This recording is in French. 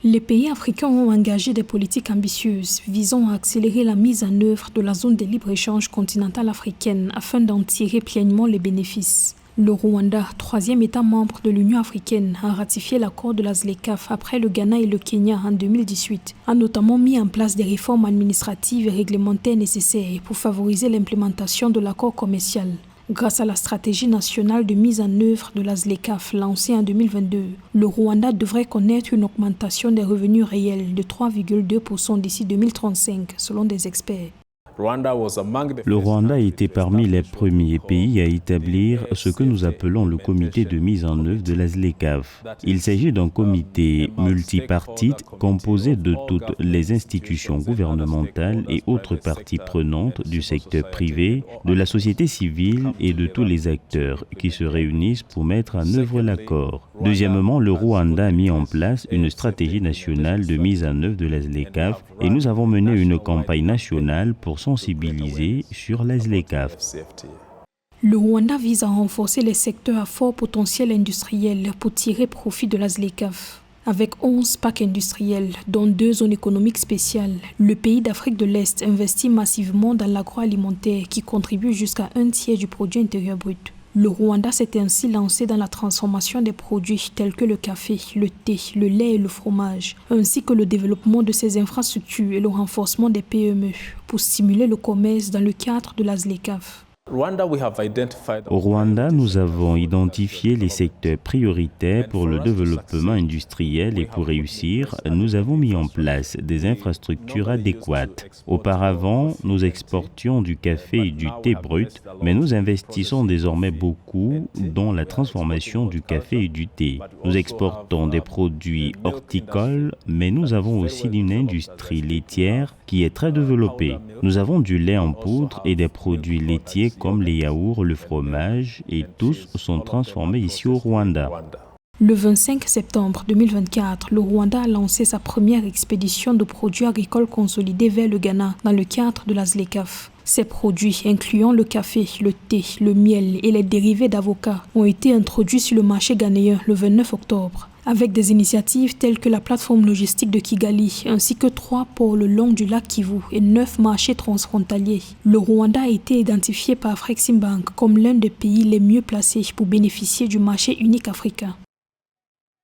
Les pays africains ont engagé des politiques ambitieuses visant à accélérer la mise en œuvre de la zone de libre-échange continentale africaine afin d'en tirer pleinement les bénéfices. Le Rwanda, troisième État membre de l'Union africaine, a ratifié l'accord de la ZLECAf après le Ghana et le Kenya en 2018, a notamment mis en place des réformes administratives et réglementaires nécessaires pour favoriser l'implémentation de l'accord commercial. Grâce à la stratégie nationale de mise en œuvre de la ZLECAf lancée en 2022, le Rwanda devrait connaître une augmentation des revenus réels de 3,2% d'ici 2035, selon des experts. Le Rwanda était parmi les premiers pays à établir ce que nous appelons le comité de mise en œuvre de la ZLECAf. Il s'agit d'un comité multipartite composé de toutes les institutions gouvernementales et autres parties prenantes du secteur privé, de la société civile et de tous les acteurs qui se réunissent pour mettre en œuvre l'accord. Deuxièmement, le Rwanda a mis en place une stratégie nationale de mise en œuvre de la ZLECAf et nous avons mené une campagne nationale pour sensibiliser sur la ZLECAf. Le Rwanda vise à renforcer les secteurs à fort potentiel industriel pour tirer profit de la ZLECAf. Avec 11 parcs industriels, dont 2 zones économiques spéciales, le pays d'Afrique de l'Est investit massivement dans l'agroalimentaire qui contribue jusqu'à 1/3 du produit intérieur brut. Le Rwanda s'est ainsi lancé dans la transformation des produits tels que le café, le thé, le lait et le fromage, ainsi que le développement de ses infrastructures et le renforcement des PME pour stimuler le commerce dans le cadre de la ZLECAf. Au Rwanda, nous avons identifié les secteurs prioritaires pour le développement industriel et pour réussir, nous avons mis en place des infrastructures adéquates. Auparavant, nous exportions du café et du thé brut, mais nous investissons désormais beaucoup dans la transformation du café et du thé. Nous exportons des produits horticoles, mais nous avons aussi une industrie laitière qui est très développée. Nous avons du lait en poudre et des produits laitiers comme les yaourts, le fromage, et tous sont transformés ici au Rwanda. Le 25 septembre 2024, le Rwanda a lancé sa première expédition de produits agricoles consolidés vers le Ghana dans le cadre de la ZLECAf. Ces produits, incluant le café, le thé, le miel et les dérivés d'avocat, ont été introduits sur le marché ghanéen le 29 octobre. Avec des initiatives telles que la plateforme logistique de Kigali, ainsi que 3 ports le long du lac Kivu et 9 marchés transfrontaliers, le Rwanda a été identifié par Afreximbank comme l'un des pays les mieux placés pour bénéficier du marché unique africain.